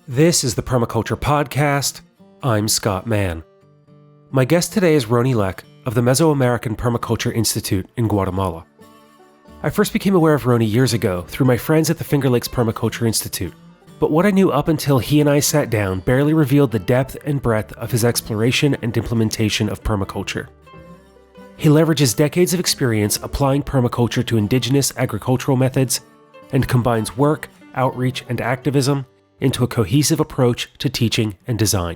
This is the Permaculture Podcast. I'm Scott Mann. My guest today is Rony of the Mesoamerican Permaculture Institute in Guatemala. I first became aware of Rony years ago through my friends at the Finger Lakes Permaculture Institute, but what I knew up until he and I sat down barely revealed the depth and breadth of his exploration and implementation of permaculture. He leverages decades of experience applying permaculture to indigenous agricultural methods and combines work, outreach, and activism into a cohesive approach to teaching and design.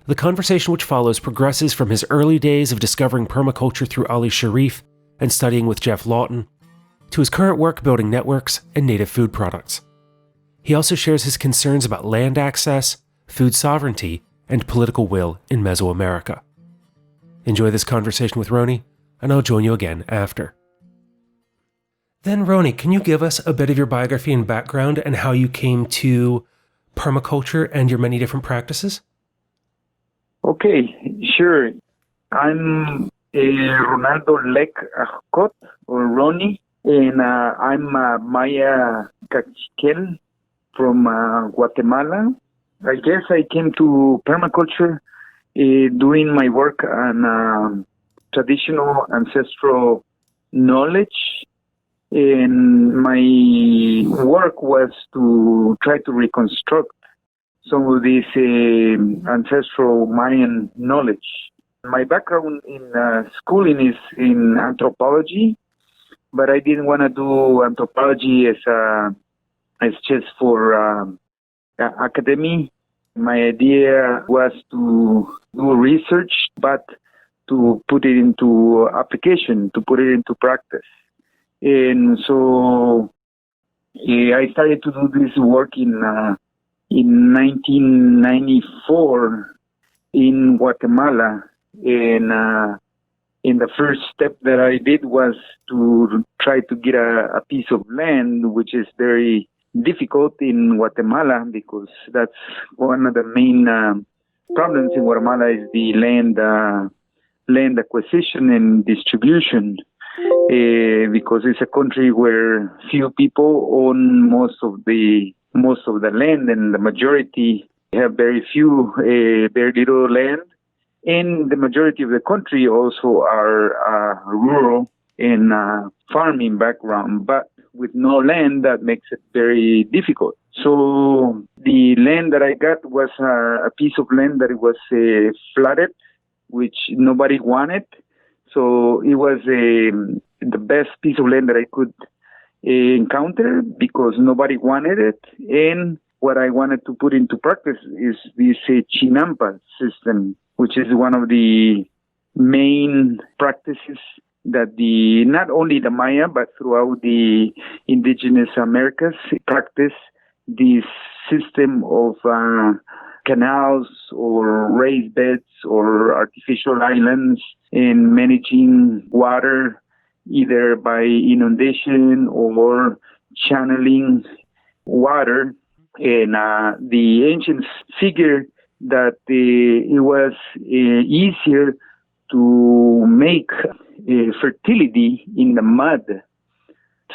The conversation which follows progresses from his early days of discovering permaculture through Ali Sharif and studying with Geoff Lawton, to his current work building networks and native food products. He also shares his concerns about land access, food sovereignty, and political will in Mesoamerica. Enjoy this conversation with Rony, and I'll join you again after. Then, Rony, can you give us a bit of your biography and background and how you came to permaculture and your many different practices? Okay, sure. I'm Ronaldo Lek Ajcot, or Rony, and I'm Maya Cachiquel from Guatemala. I guess I came to permaculture doing my work on traditional ancestral knowledge. And my work was to try to reconstruct some of this ancestral Mayan knowledge. My background in schooling is in anthropology, but I didn't want to do anthropology as just for academy. My idea was to do research, but to put it into application, to put it into practice. And so I started to do this work in 1994 in Guatemala. And the first step that I did was to try to get a piece of land, which is very difficult in Guatemala because that's one of the main problems in Guatemala is the land acquisition and distribution. Because it's a country where few people own most of the land, and the majority have very little land, and the majority of the country also are rural and farming background, but with no land, that makes it very difficult. So the land that I got was a piece of land that it was flooded, which nobody wanted. So it was the best piece of land that I could encounter because nobody wanted it. And what I wanted to put into practice is this Chinampa System, which is one of the main practices that not only the Maya, but throughout the indigenous Americas practice this system of canals or raised beds or artificial islands in managing water either by inundation or channeling water. And the ancients figured that it was easier to make fertility in the mud.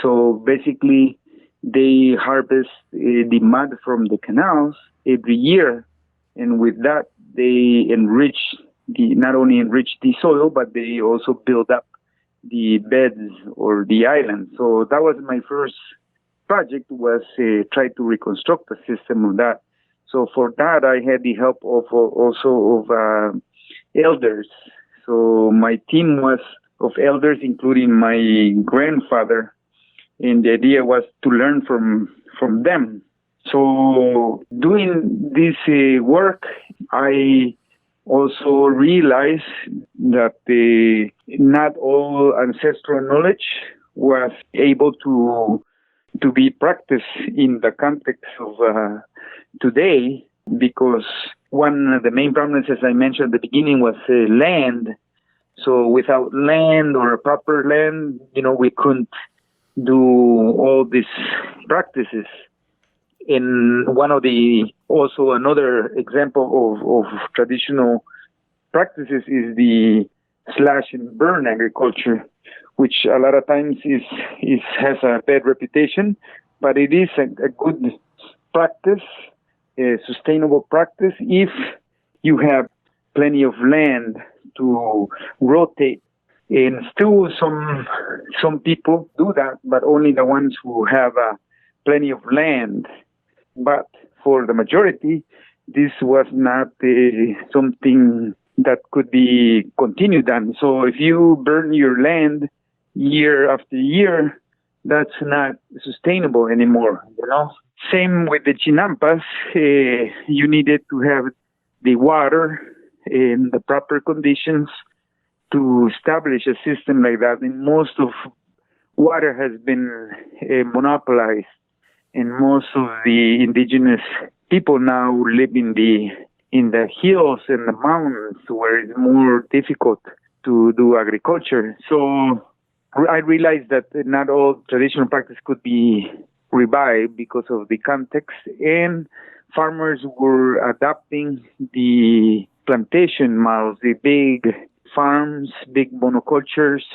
So basically, they harvest the mud from the canals every year. And with that, they not only enrich the soil, but they also build up the beds or the islands. So that was my first project, was try to reconstruct the system of that. So for that, I had the help of elders. So my team was of elders, including my grandfather, and the idea was to learn from them. So doing this work, I also realized that not all ancestral knowledge was able to be practiced in the context of today, because one of the main problems, as I mentioned at the beginning, was land. So without land or a proper land, we couldn't do all these practices. And another example of traditional practices is the slash and burn agriculture, which a lot of times has a bad reputation, but it is a good practice sustainable practice if you have plenty of land to rotate. And still some people do that, but only the ones who have plenty of land. But for the majority, this was not something that could be continued on. So if you burn your land year after year, that's not sustainable anymore, Same with the Chinampas. You needed to have the water in the proper conditions to establish a system like that. And most of water has been monopolized, and most of the indigenous people now live in the hills and the mountains where it's more difficult to do agriculture. So I realized that not all traditional practice could be revived because of the context, and farmers were adopting the plantation models, the big farms, big monocultures,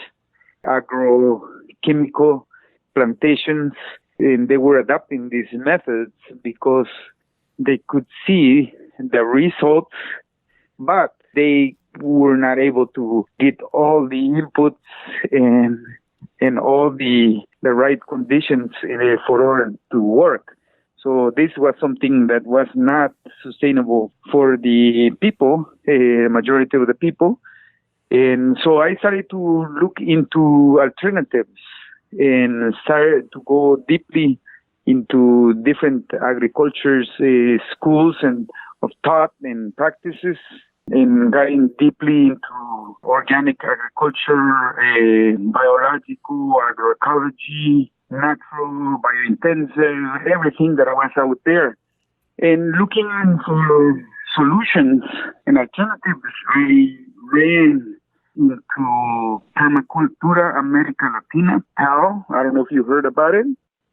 agrochemical plantations, and they were adopting these methods because they could see the results, but they were not able to get all the inputs and all the right conditions for it to work. So this was something that was not sustainable for the people, majority of the people. And so I started to look into alternatives and started to go deeply into different agriculture schools and of thought and practices, and getting deeply into organic agriculture, biological agroecology, natural, biointensive, everything that was out there. And looking for solutions and alternatives, I ran into Permaculture America Latina, PAL. I don't know if you heard about it.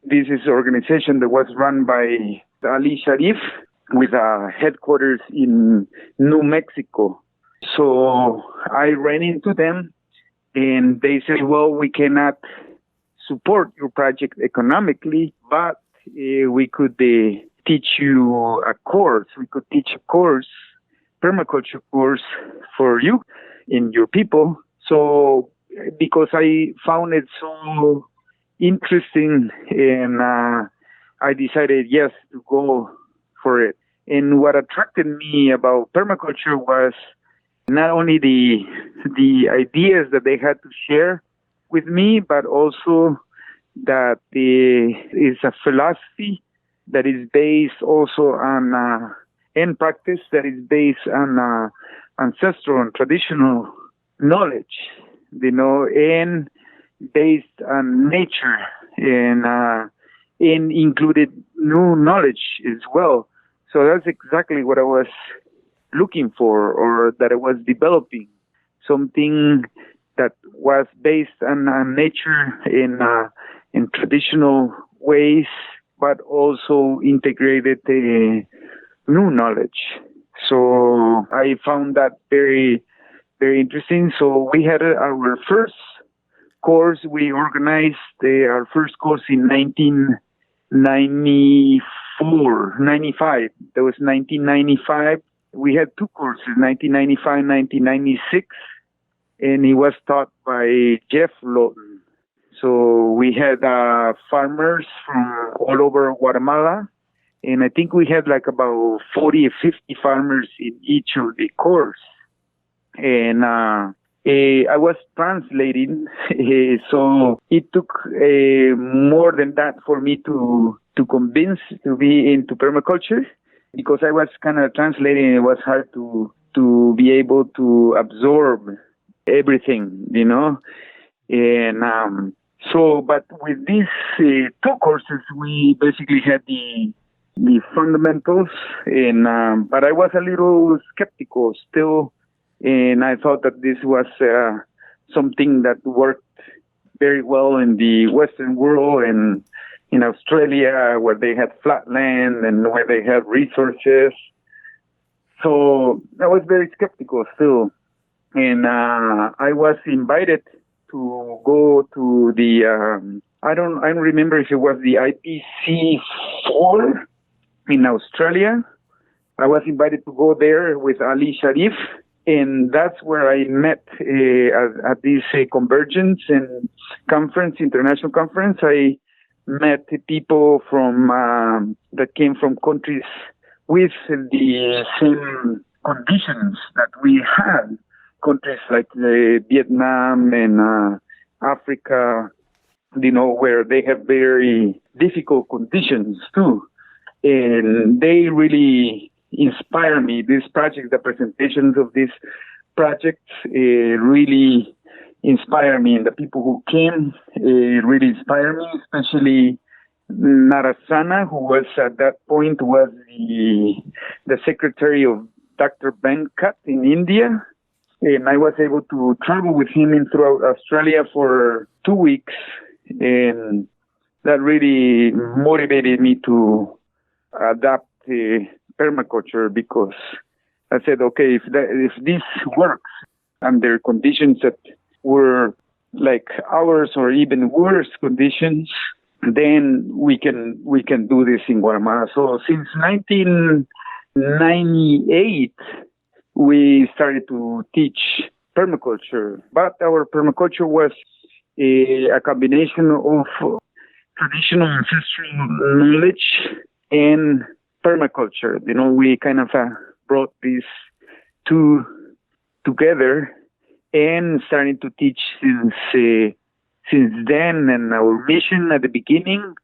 This is an organization that was run by Ali Sharif with headquarters in New Mexico. So I ran into them, and they said, well, we cannot support your project economically, but we could teach you a course. We could teach a course, permaculture course for you and your people. So because I found it so interesting, and I decided, yes, to go for it. And what attracted me about permaculture was not only the ideas that they had to share with me, but also that is a philosophy that is based also on and practice that is based on ancestral and traditional knowledge, and based on nature, and included new knowledge as well. So that's exactly what I was looking for, or that I was developing, something that was based on nature in traditional ways, but also integrated new knowledge. So I found that very, very interesting. So we had our first course. We organized our first course in 95. That was 1995. We had two courses, 1995, 1996, and it was taught by Geoff Lawton. So we had farmers from all over Guatemala, and I think we had like about 40 or 50 farmers in each of the course. And I was translating, so it took more than that for me to convince to be into permaculture, because I was kind of translating. It was hard to be able to absorb everything, And so, but with these two courses, we basically had the fundamentals, and but I was a little skeptical still, and I thought that this was something that worked very well in the Western world and in Australia, where they had flat land and where they had resources. So I was very skeptical still, and I was invited to go to the I don't remember if it was the IPC4 in Australia, I was invited to go there with Ali Sharif, and that's where I met at this convergence and conference, international conference. I met people from that came from countries with the same conditions that we had, countries like Vietnam and Africa, where they have very difficult conditions too. And they really inspire me. This project, the presentations of this project really inspire me. And the people who came really inspire me, especially Narasana, who was at that point was the secretary of Dr. Venkat in India. And I was able to travel with him throughout Australia for 2 weeks. And that really motivated me to adapt permaculture, because I said, okay, if this works under conditions that were like ours or even worse conditions, then we can do this in Guatemala. So since 1998, we started to teach permaculture, but our permaculture was a combination of traditional ancestral knowledge and permaculture. We kind of brought these two together and started to teach since then. And our mission at the beginning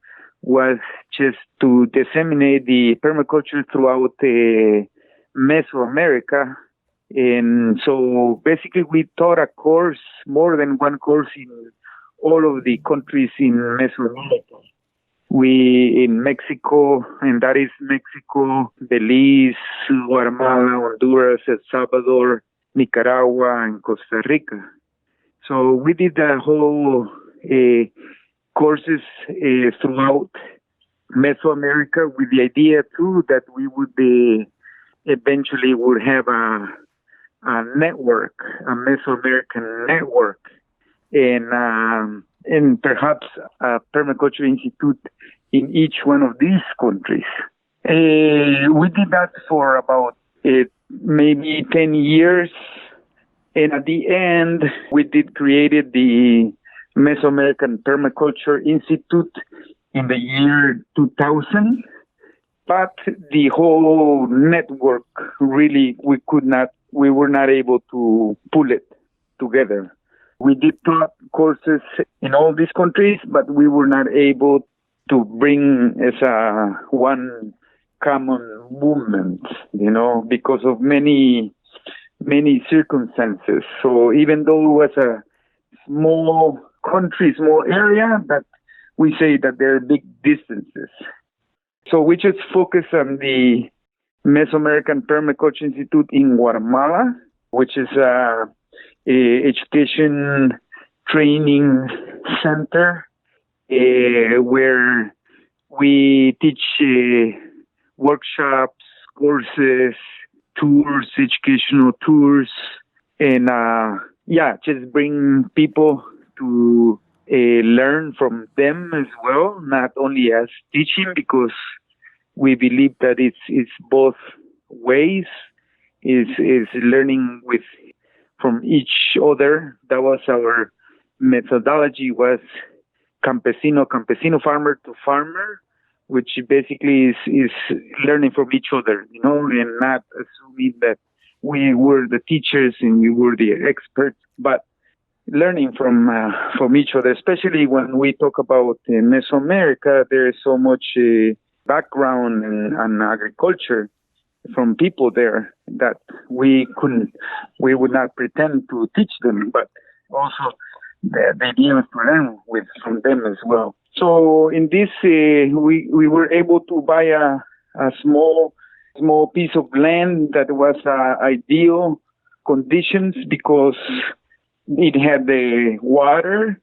was just to disseminate the permaculture throughout Mesoamerica. And so basically we taught a course, more than one course, in all of the countries in Mesoamerica. We in Mexico, and that is Mexico, Belize, Guatemala, Honduras, El Salvador, Nicaragua, and Costa Rica. So we did the whole courses throughout Mesoamerica, with the idea too that we would eventually would have a network, a Mesoamerican network, and perhaps a permaculture institute in each one of these countries. We did that for about maybe 10 years. And at the end, we created the Mesoamerican Permaculture Institute in the year 2000. But the whole network, really, we were not able to pull it together. We did taught courses in all these countries, but we were not able to bring as one common movement, because of many circumstances. So even though it was a small country, small area, but we say that there are big distances. So we just focus on the Mesoamerican Permaculture Institute in Guatemala, which is a education training center where we teach workshops, courses, tours, educational tours, and just bring people to learn from them as well, not only as teaching, because we believe that it's both ways, is learning from each other. That was our methodology, was campesino, farmer to farmer, which basically is learning from each other, and not assuming that we were the teachers and we were the experts, but learning from each other, especially when we talk about Mesoamerica. There is so much background and agriculture from people there that we would not pretend to teach them, but also the idea was to learn from them as well. So in this, we were able to buy a small piece of land that was ideal conditions, because it had the water,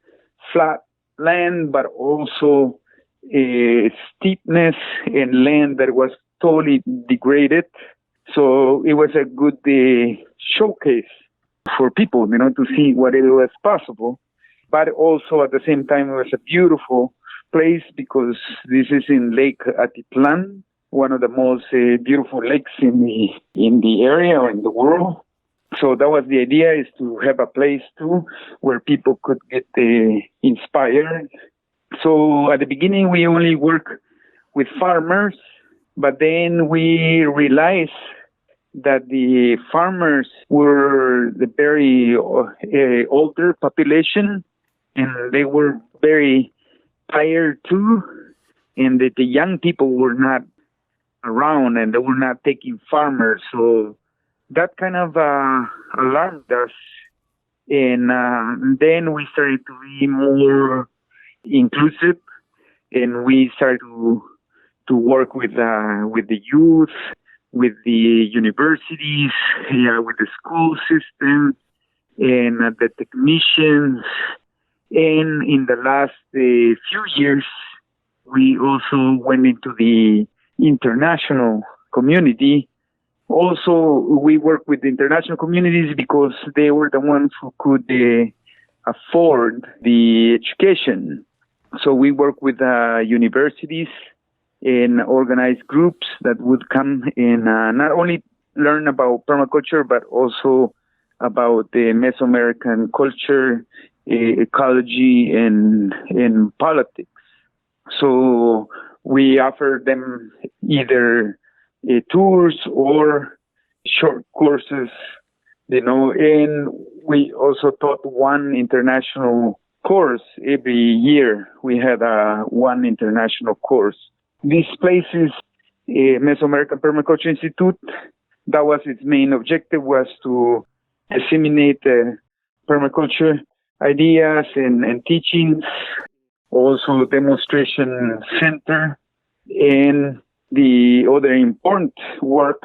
flat land, but also steepness and land that was totally degraded. So it was a good showcase for people, to see what it was possible. But also at the same time, it was a beautiful place, because this is in Lake Atitlan, one of the most beautiful lakes in the area or in the world. So that was the idea, is to have a place too where people could get inspired. So at the beginning, we only work with farmers, but then we realized that the farmers were the very older population, and they were very tired too, and that the young people were not around and they were not taking farmers. So that kind of alarmed us. And then we started to be more inclusive, and we started to work with the youth, with the universities, with the school system, and the technicians. And in the last few years, we also went into the international community. Also, we work with the international communities because they were the ones who could afford the education. So we work with universities and organized groups that would come and not only learn about permaculture, but also about the Mesoamerican culture, ecology, and politics. So we offer them either tours or short courses, and we also taught one international course every year. We had one international course. This place is Mesoamerican Permaculture Institute. That was its main objective, was to disseminate permaculture ideas and teachings, also demonstration center. And the other important work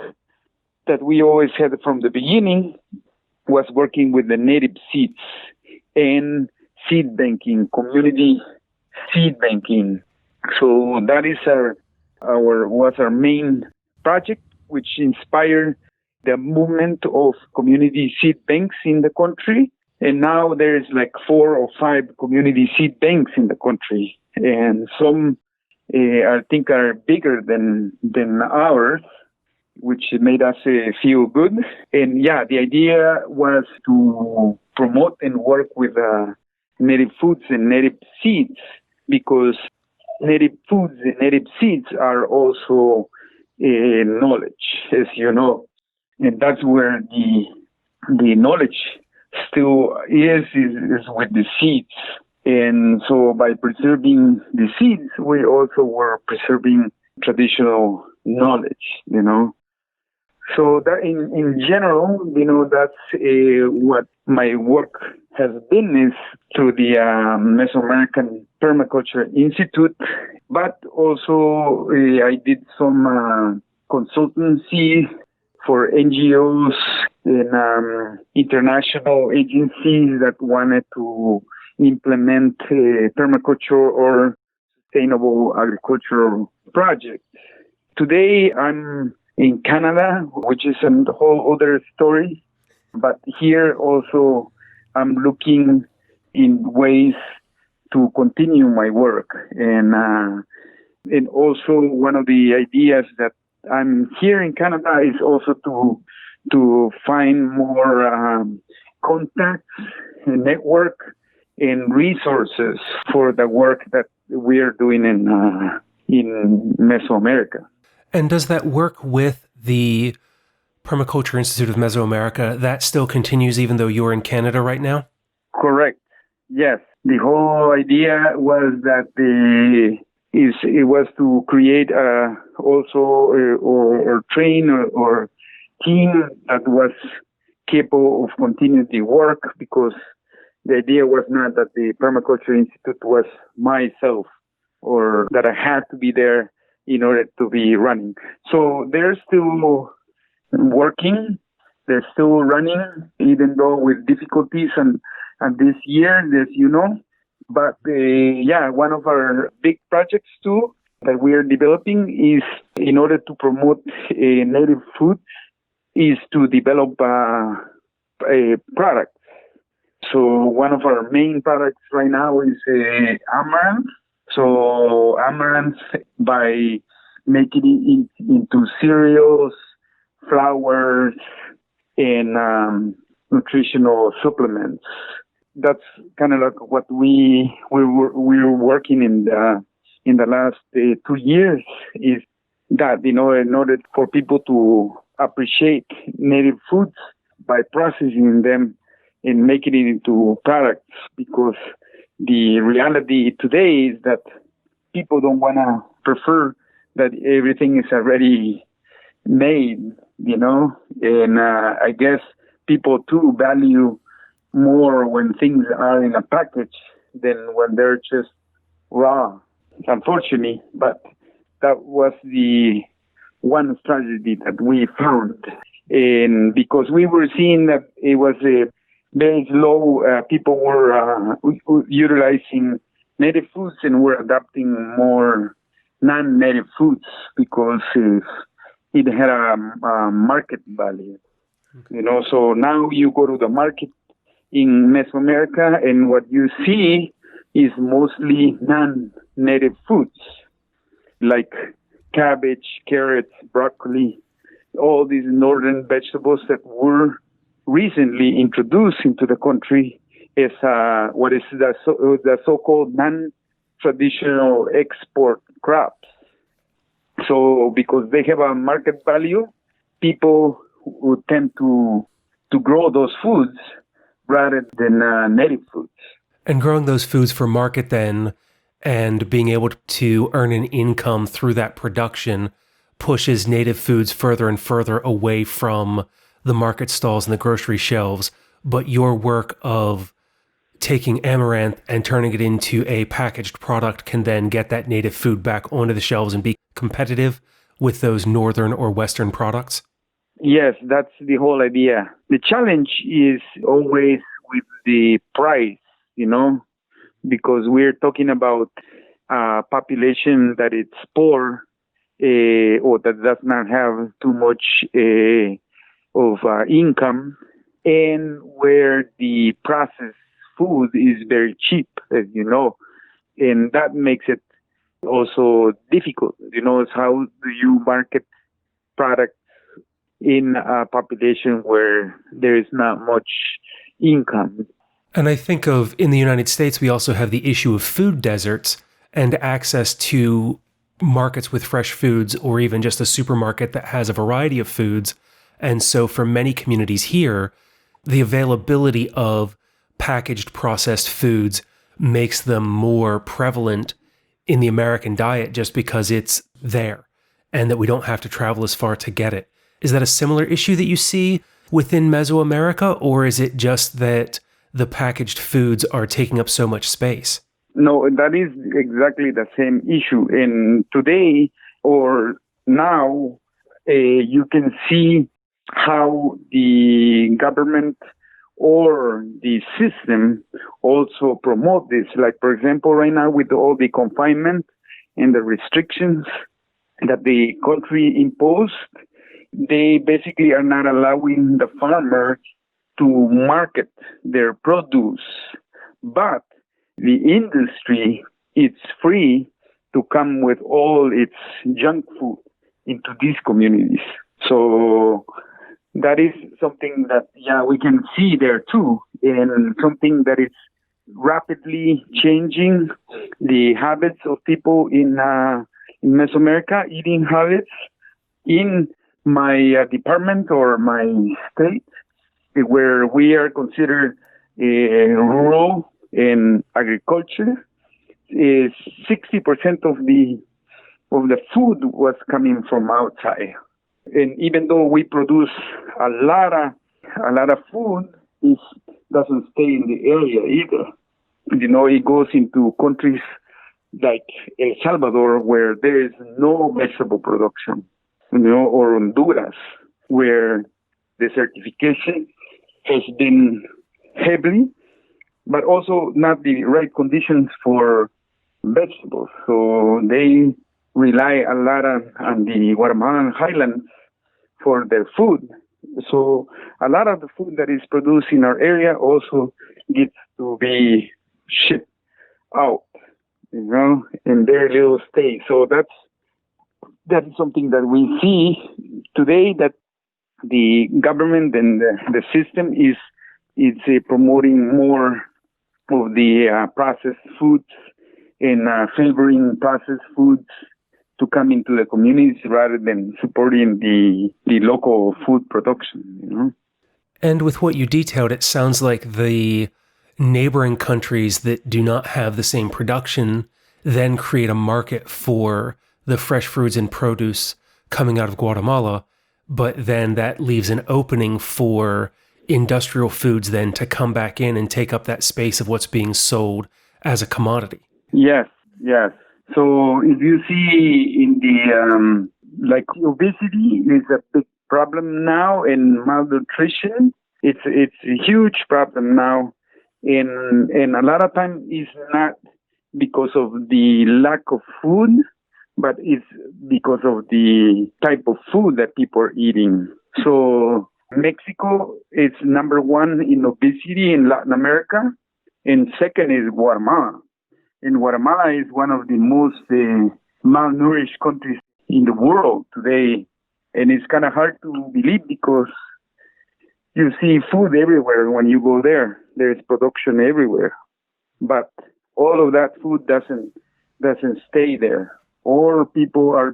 that we always had from the beginning was working with the native seeds and seed banking, community seed banking. So that is our main project, which inspired the movement of community seed banks in the country. And now there's like 4 or 5 community seed banks in the country, and some I think are bigger than ours, which made us feel good. And the idea was to promote and work with native foods and native seeds, because native foods and native seeds are also knowledge, as you know, and that's where the knowledge still is with the seeds. And so by preserving the seeds, we also were preserving traditional knowledge, So that in general, that's what my work has been, is through the Mesoamerican Permaculture Institute. But also I did some consultancy for NGOs and international agencies that wanted to implement permaculture or sustainable agricultural projects. Today I'm in Canada, which is a whole other story. But here also I'm looking in ways to continue my work. And also one of the ideas that I'm here in Canada is also to find more contacts, network, and resources for the work that we are doing in Mesoamerica. And does that work with the Permaculture Institute of Mesoamerica, that still continues even though you're in Canada right now? Correct. Yes. The whole idea was that it was to create or train or team that was capable of continuing the work, because the idea was not that the Permaculture Institute was myself, or that I had to be there in order to be running. So they're still working, they're still running, even though with difficulties and this year, as you know. But one of our big projects too that we are developing is, in order to promote native foods, is to develop a product. So one of our main products right now is amaranth. So amaranth, by make it into cereals, flours, and nutritional supplements. That's kind of like what we're working in the last 2 years, is that, in order for people to appreciate native foods by processing them and making it into products, because the reality today is that people don't want to prefer that everything is already made, and I guess people too value more when things are in a package than when they're just raw, unfortunately. But that was the one strategy that we found. And because we were seeing that it was very slow, people were utilizing native foods and were adopting more non-native foods because it had a market value. So now you go to the market in Mesoamerica, and what you see is mostly non-native foods, like cabbage, carrots, broccoli, all these northern vegetables that were recently introduced into the country as what is the so-called non-traditional export crops. So because they have a market value, people would tend to grow those foods rather than native foods. And growing those foods for market then, and being able to earn an income through that production, pushes native foods further and further away from the market stalls and the grocery shelves. But your work of taking amaranth and turning it into a packaged product can then get that native food back onto the shelves and be competitive with those northern or western products? Yes, that's the whole idea. The challenge is always with the price, because we're talking about a population that it's poor or that does not have too much of income, and where the processed food is very cheap, as you know, and that makes it also difficult. It's how do you market products in a population where there is not much income. And I think of, in the United States, we also have the issue of food deserts and access to markets with fresh foods, or even just a supermarket that has a variety of foods. And so for many communities here, the availability of packaged processed foods makes them more prevalent in the American diet just because it's there and that we don't have to travel as far to get it. Is that a similar issue that you see within Mesoamerica, or is it just that the packaged foods are taking up so much space? No, that is exactly the same issue. And today or now, you can see how the government or the system also promote this. Like, for example, right now with all the confinement and the restrictions that the country imposed, they basically are not allowing the farmers to market their produce. But the industry, it's free to come with all its junk food into these communities. So that is something that, we can see there too, and something that is rapidly changing the habits of people in Mesoamerica, eating habits. In my department or my state, where we are considered rural in agriculture, is 60% of the food was coming from outside. And even though we produce a lot of food, it doesn't stay in the area either. It goes into countries like El Salvador, where there is no vegetable production, or Honduras, where the certification has been heavily, but also not the right conditions for vegetables. So they rely a lot on the Guatemalan highlands for their food. So a lot of the food that is produced in our area also gets to be shipped out, in their little state. So that's that is something that we see today, that the government and the system is promoting more of the processed foods and favoring processed foods to come into the communities rather than supporting the local food production, you know. And with what you detailed, it sounds like the neighboring countries that do not have the same production then create a market for the fresh fruits and produce coming out of Guatemala, but then that leaves an opening for industrial foods then to come back in and take up that space of what's being sold as a commodity. Yes. So if you see in the, like obesity is a big problem now, and malnutrition, it's a huge problem now. And a lot of times it's not because of the lack of food, but it's because of the type of food that people are eating. So Mexico is number one in obesity in Latin America, and second is Guatemala. And Guatemala is one of the most malnourished countries in the world today. And it's kind of hard to believe because you see food everywhere when you go there. There's production everywhere. But all of that food doesn't stay there. Or people are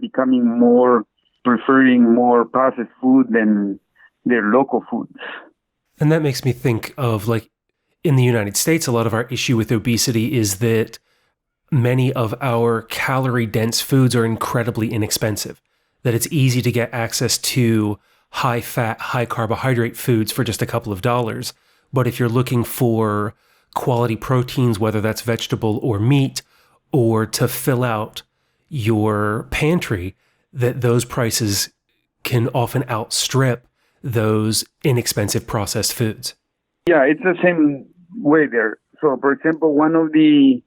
preferring more processed food than their local foods. And that makes me think of, like, in the United States, a lot of our issue with obesity is that many of our calorie-dense foods are incredibly inexpensive, that it's easy to get access to high-fat, high-carbohydrate foods for just a couple of dollars. But if you're looking for quality proteins, whether that's vegetable or meat, or to fill out your pantry, that those prices can often outstrip those inexpensive processed foods. Yeah, it's the same way there. So, for example, one of the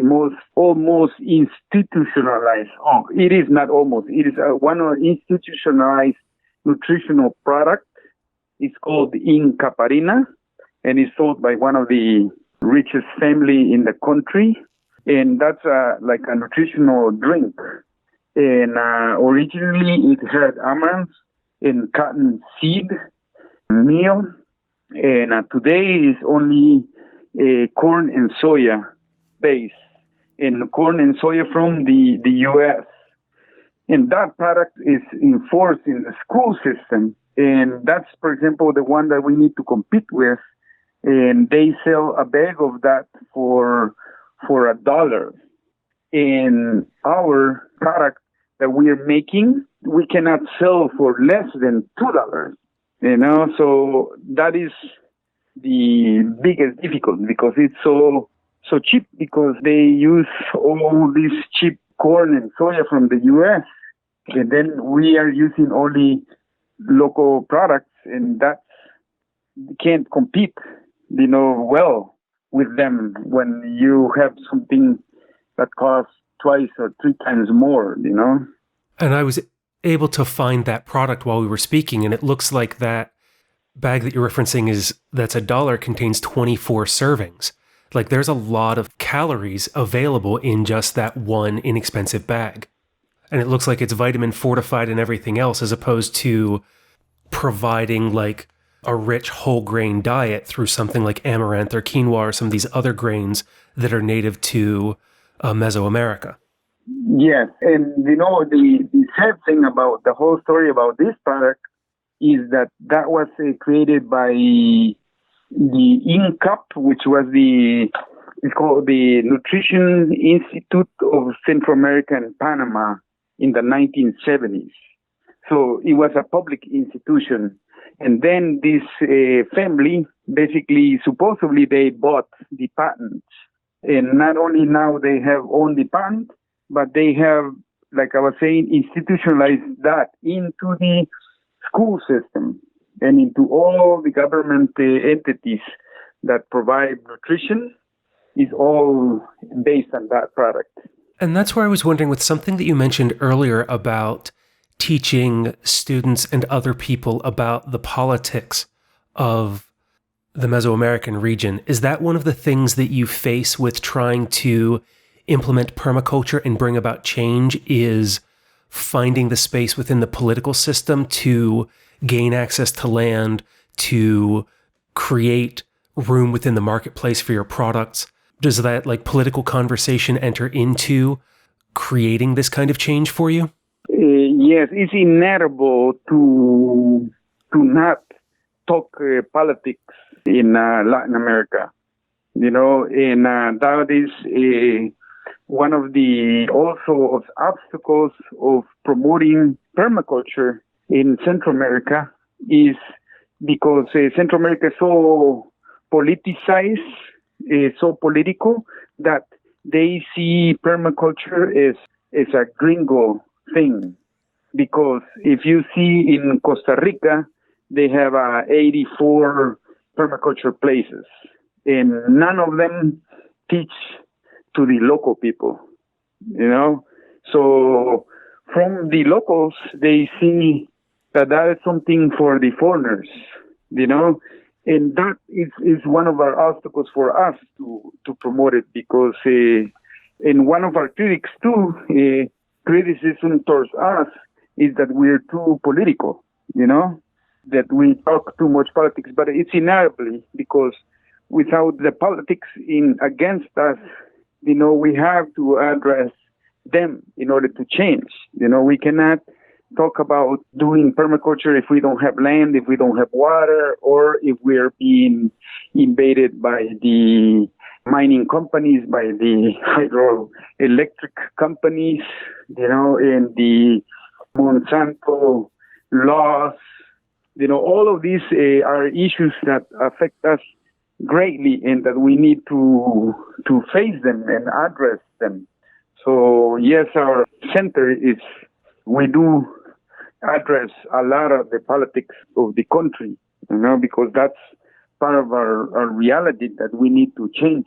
most almost institutionalized, it is not almost, it is one of the institutionalized nutritional product. It's called Incaparina, and it's sold by one of the richest family in the country. And that's like a nutritional drink. And originally it had almonds and cotton seed meal. And today is only corn and soya base, and corn and soya from the U.S. And that product is enforced in the school system. And that's, for example, the one that we need to compete with. And they sell a bag of that for $1. And our product that we are making, we cannot sell for less than $2. You know, so that is the biggest difficulty, because it's so cheap, because they use all this cheap corn and soya from the U.S. And then we are using only local products, and that can't compete, well with them when you have something that costs twice or three times more, And I was able to find that product while we were speaking, and it looks like that bag that you're referencing that's $1 contains 24 servings. Like, there's a lot of calories available in just that one inexpensive bag. And it looks like it's vitamin fortified and everything else, as opposed to providing like a rich whole grain diet through something like amaranth or quinoa or some of these other grains that are native to Mesoamerica. Yes, and the sad thing about the whole story about this product is that was created by the INCAP, which was it's called the Nutrition Institute of Central America and Panama in the 1970s. So it was a public institution. And then this family, basically, supposedly they bought the patent. And not only now they have owned the patent, but they have, like I was saying, institutionalized that into the school system and into all the government entities that provide nutrition. Is all based on that product. And that's where I was wondering, with something that you mentioned earlier about teaching students and other people about the politics of the Mesoamerican region, is that one of the things that you face with trying to implement permaculture and bring about change, is finding the space within the political system to gain access to land, to create room within the marketplace for your products? Does that like political conversation enter into creating this kind of change for you? Yes, it's inevitable to not talk politics in Latin America, and that is one of the also of obstacles of promoting permaculture in Central America is because Central America is so politicized, so political that they see permaculture as a gringo thing. Because if you see in Costa Rica, they have 84 permaculture places, and none of them teach to the local people, So from the locals, they see that is something for the foreigners, and that is one of our obstacles for us to promote it, because in one of our critics too, criticism towards us is that we're too political, that we talk too much politics, but it's inevitably because without the politics against us, we have to address them in order to change. We cannot talk about doing permaculture if we don't have land, if we don't have water, or if we're being invaded by the mining companies, by the hydroelectric companies, and the Monsanto laws. All of these are issues that affect us greatly, and that we need to face them and address them. So yes, our center we do address a lot of the politics of the country, because that's part of our reality that we need to change.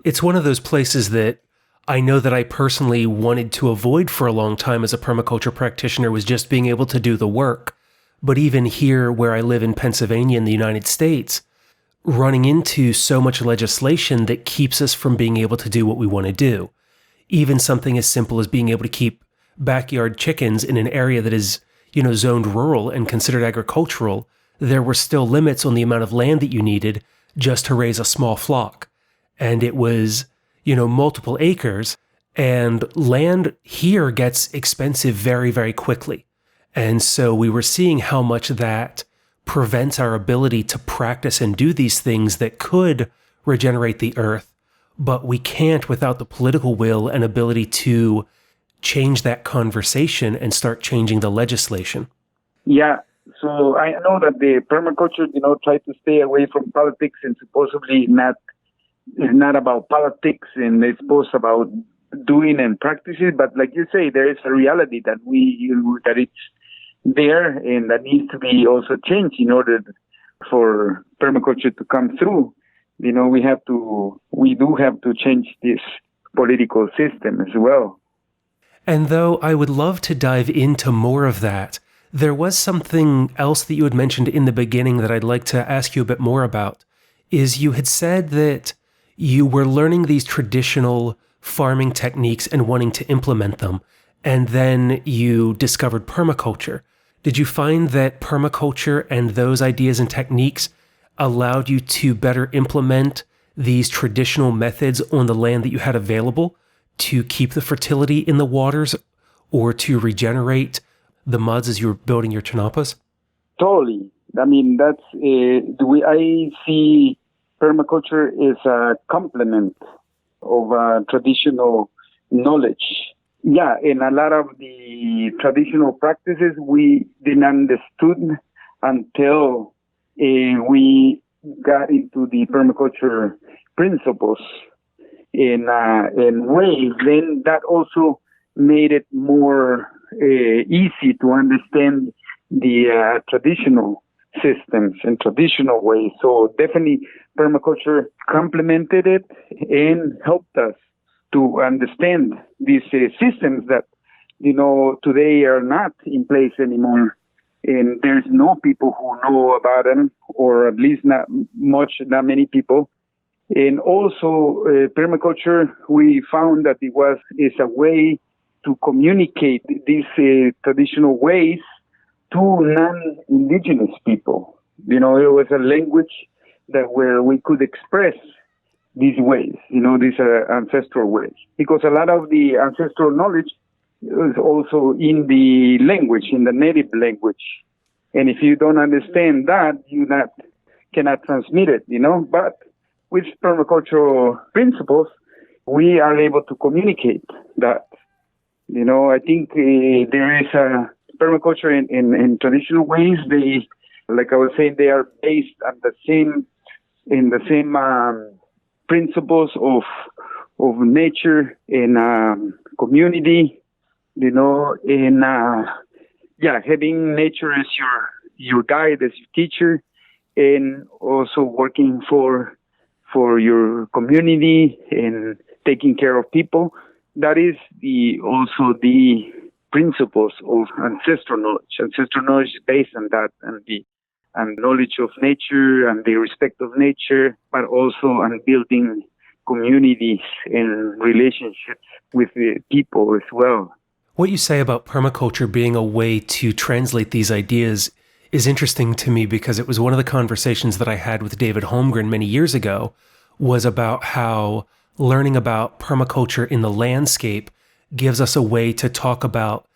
It's one of those places that I know that I personally wanted to avoid for a long time as a permaculture practitioner, was just being able to do the work. But even here where I live in Pennsylvania in the United States, running into so much legislation that keeps us from being able to do what we want to do. Even something as simple as being able to keep backyard chickens in an area that is, zoned rural and considered agricultural, there were still limits on the amount of land that you needed just to raise a small flock. And it was, multiple acres, and land here gets expensive very, very quickly. And so we were seeing how much that prevents our ability to practice and do these things that could regenerate the earth, but we can't without the political will and ability to change that conversation and start changing the legislation. Yeah, so I know that the permaculture, try to stay away from politics, and supposedly it's not about politics, and it's supposed about doing and practicing. But like you say, there is a reality that that it's there, and that needs to be also changed in order for permaculture to come through. We do have to change this political system as well. And though I would love to dive into more of that, there was something else that you had mentioned in the beginning that I'd like to ask you a bit more about, is you had said that you were learning these traditional farming techniques and wanting to implement them, and then you discovered permaculture. Did you find that permaculture and those ideas and techniques allowed you to better implement these traditional methods on the land that you had available to keep the fertility in the waters or to regenerate the muds as you were building your Chinampas? Totally. I mean, I see permaculture as a complement of traditional knowledge. Yeah, in a lot of the traditional practices we didn't understood until we got into the permaculture principles in ways. Then that also made it more easy to understand the traditional systems and traditional ways. So definitely permaculture complemented it and helped us to understand these systems that, today are not in place anymore. And there's no people who know about them, or at least not many people. And also permaculture, we found that is a way to communicate these traditional ways to non-indigenous people. It was a language where we could express these ways, these ancestral ways. Because a lot of the ancestral knowledge is also in the language, in the native language. And if you don't understand that, you cannot transmit it, But with permacultural principles, we are able to communicate that. I think there is a permaculture in traditional ways. They, like I was saying, they are based on the same principles of nature and community. In having nature as your guide, as your teacher, and also working for your community and taking care of people. That is also the principles of ancestral knowledge. Ancestral knowledge is based on that and knowledge of nature and the respect of nature, but also on building communities and relationships with the people as well. What you say about permaculture being a way to translate these ideas is interesting to me, because it was one of the conversations that I had with David Holmgren many years ago, was about how learning about permaculture in the landscape gives us a way to talk about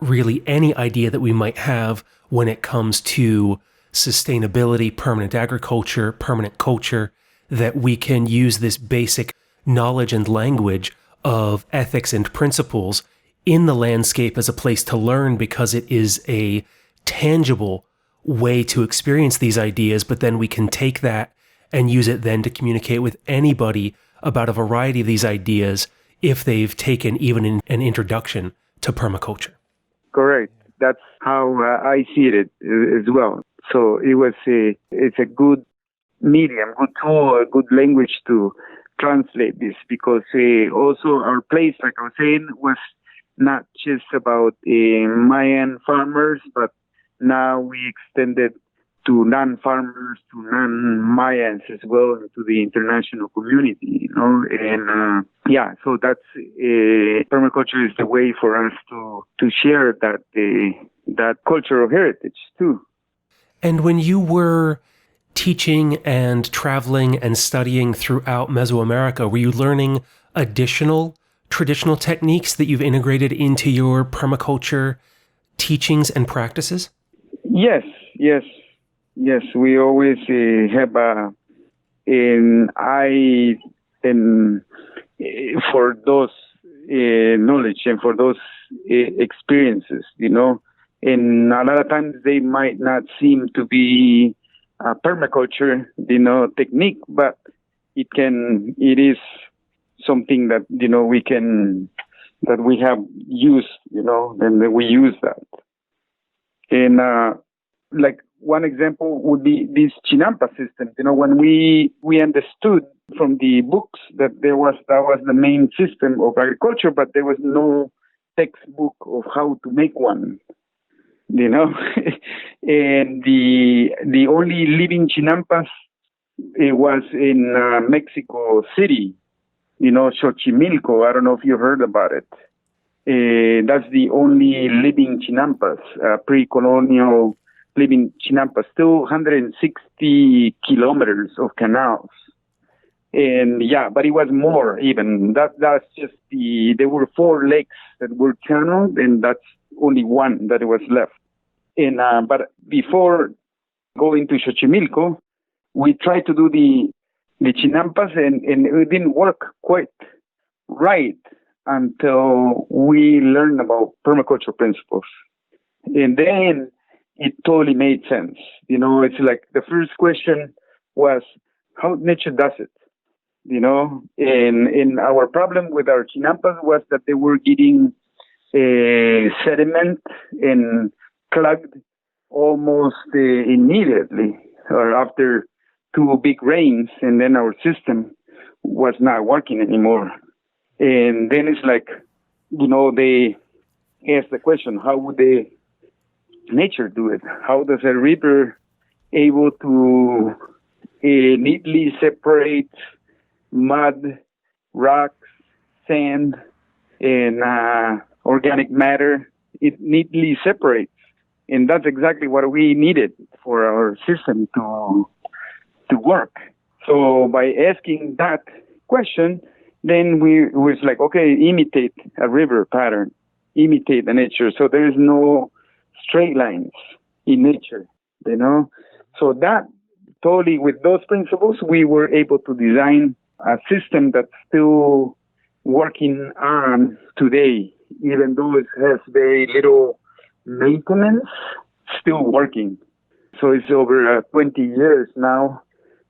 really any idea that we might have when it comes to sustainability, permanent agriculture, permanent culture, that we can use this basic knowledge and language of ethics and principles in the landscape as a place to learn, because it is a tangible way to experience these ideas, but then we can take that and use it then to communicate with anybody about a variety of these ideas if they've taken even an introduction to permaculture. Correct. That's how I see it as well. So it's a good medium, good tool, a good language to translate this, because also our place, like I was saying, was not just about Mayan farmers, but now we extended to non-farmers, to non-Mayans as well, to the international community, and so that's permaculture is the way for us to share that cultural heritage too. And when you were teaching and traveling and studying throughout Mesoamerica, were you learning additional traditional techniques that you've integrated into your permaculture teachings and practices? Yes. We always have an eye for those knowledge and for those experiences, And a lot of times they might not seem to be permaculture, technique, but it is something that, that we have used, and we use that. And, like one example would be this Chinampa system. When we understood from the books that that was the main system of agriculture, but there was no textbook of how to make one. And the only living Chinampas, it was in Mexico City, Xochimilco. I don't know if you heard about it. That's the only living Chinampas, pre-colonial living Chinampas, still 160 kilometers of canals. And but it was more even. That's just there were 4 lakes that were channeled, and that's only one that was left. And but before going to Xochimilco, we tried to do the Chinampas, and it didn't work quite right until we learned about permaculture principles. And then it totally made sense. It's like the first question was how nature does it. And our problem with our Chinampas was that they were getting sediment and clogged almost immediately, or after 2 big rains, and then our system was not working anymore. And then it's like, they asked the question, how would nature do it? How does a river able to neatly separate mud, rocks, sand, and organic matter, it neatly separates. And that's exactly what we needed for our system to work. So by asking that question, then we was like, okay, imitate a river pattern, imitate the nature. So there is no straight lines in nature, you know. So that totally, with those principles, we were able to design a system that's still working on today, even though it has very little maintenance, still working. So it's over 20 years now.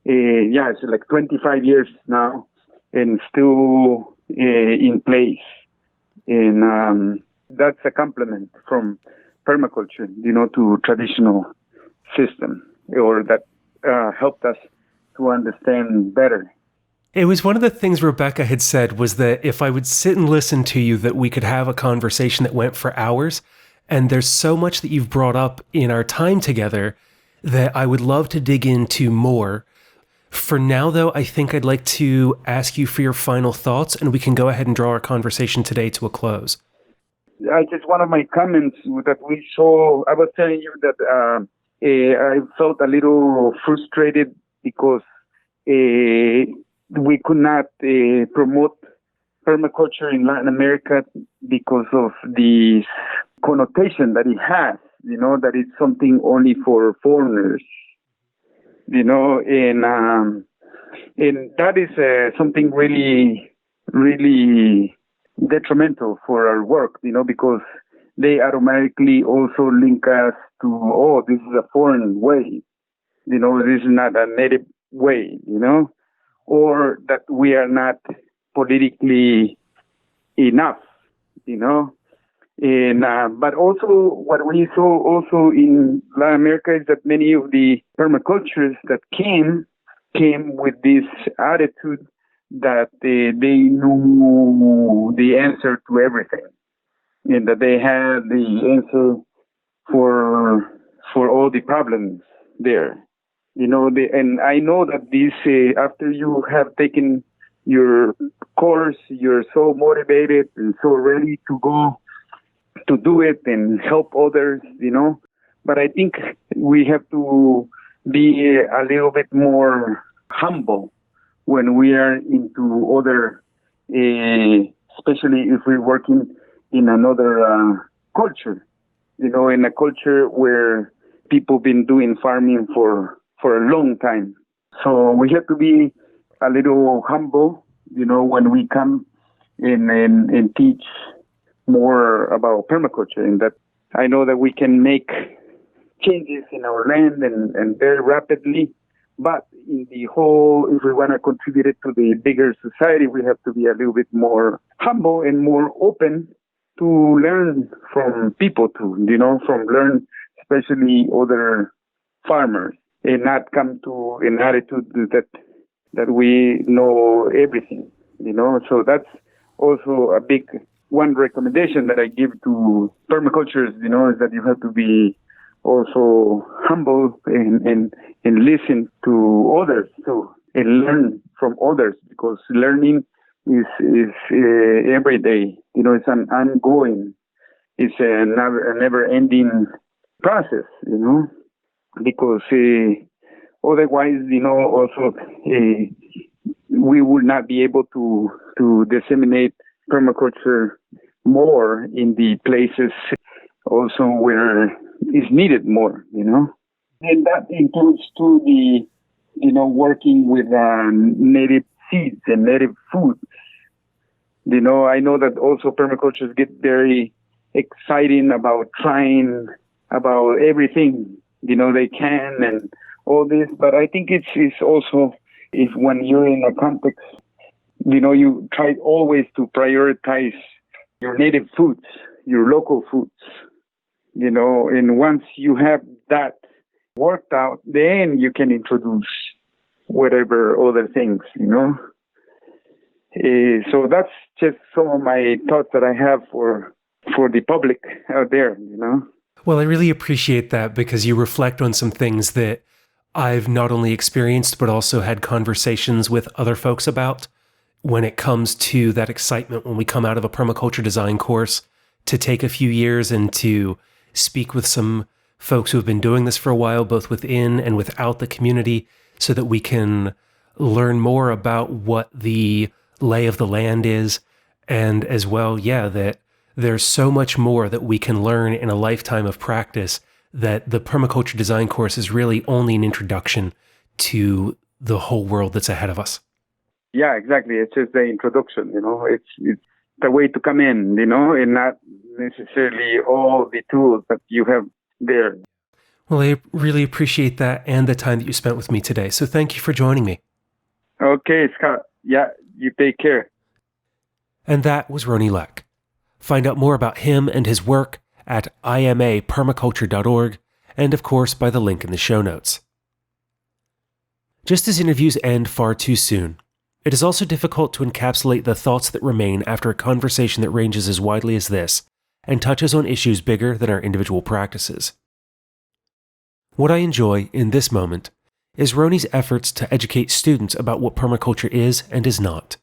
It's like 25 years now, and still in place. And that's a compliment from permaculture, you know, to traditional system, or that helped us to understand better. It was one of the things Rebecca had said was that if I would sit and listen to you, that we could have a conversation that went for hours. And there's so much that you've brought up in our time together that I would love to dig into more. For now, though, I think I'd like to ask you for your final thoughts, and we can go ahead and draw our conversation today to a close. Just one of my comments that we saw, I was telling you that I felt a little frustrated because we could not promote permaculture in Latin America because of the connotation that it has, you know, that it's something only for foreigners, you know, and that is something really, really detrimental for our work, you know, because they automatically also link us to, oh, this is a foreign way, you know, this is not a native way, you know, or that we are not politically enough, you know. And but also what we saw also in Latin America is that many of the permaculturists that came with this attitude that they knew the answer to everything, and that they had the answer for all the problems there. You know, and I know that this after you have taken your course, you're so motivated and so ready to go to do it and help others, you know. But I think we have to be a little bit more humble when we are into other, especially if we're working in another culture, you know, in a culture where people been doing farming for a long time. So we have to be a little humble, you know, when we come in and teach more about permaculture, and that I know that we can make changes in our land and very rapidly, but in the whole, if we want to contribute it to the bigger society, we have to be a little bit more humble and more open to learn from people too, you know, from learn especially other farmers, and not come to an attitude that we know everything, you know. So that's also a big one recommendation that I give to permaculturists, you know, is that you have to be also humble and listen to others too, and learn from others, because learning is every day, you know, it's an ongoing, it's a never ending process, you know, because otherwise, you know, also we would not be able to disseminate permaculture more in the places also where it's needed more, you know. And that includes too the, you know, working with native seeds and native foods. You know, I know that also permaculturists get very exciting about trying about everything, you know, they can and all this, but I think it's also, if when you're in a context, you know, you try always to prioritize your native foods, your local foods, you know, and once you have that worked out, then you can introduce whatever other things, you know. So that's just some of my thoughts that I have for the public out there, you know. Well, I really appreciate that, because you reflect on some things that I've not only experienced, but also had conversations with other folks about when it comes to that excitement when we come out of a permaculture design course to take a few years and to speak with some folks who have been doing this for a while, both within and without the community, so that we can learn more about what the lay of the land is. And as well, that there's so much more that we can learn in a lifetime of practice, that the permaculture design course is really only an introduction to the whole world that's ahead of us. Yeah, exactly. It's just the introduction, it's the way to come in, and not necessarily all the tools that you have there. Well, I really appreciate that and the time that you spent with me today. So thank you for joining me. Okay, Scott. Yeah, you take care. And that was Rony Lech. Find out more about him and his work at imapermaculture.org, and of course by the link in the show notes. Just as interviews end far too soon, it is also difficult to encapsulate the thoughts that remain after a conversation that ranges as widely as this and touches on issues bigger than our individual practices. What I enjoy in this moment is Rony's efforts to educate students about what permaculture is and is not.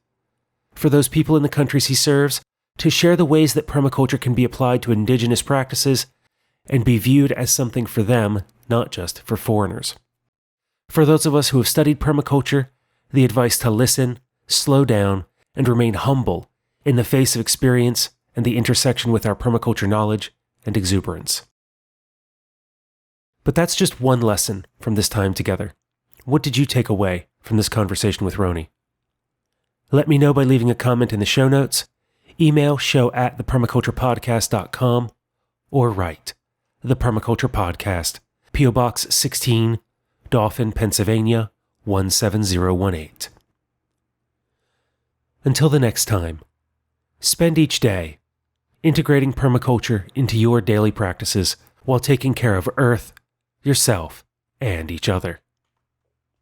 For those people in the countries he serves, to share the ways that permaculture can be applied to indigenous practices and be viewed as something for them, not just for foreigners. For those of us who have studied permaculture, the advice to listen, slow down, and remain humble in the face of experience and the intersection with our permaculture knowledge and exuberance. But that's just one lesson from this time together. What did you take away from this conversation with Rony? Let me know by leaving a comment in the show notes, email show@thepermaculturepodcast.com, or write The Permaculture Podcast, P.O. Box 16, Dauphin, Pennsylvania, 17018. Until the next time, spend each day integrating permaculture into your daily practices while taking care of Earth, yourself, and each other.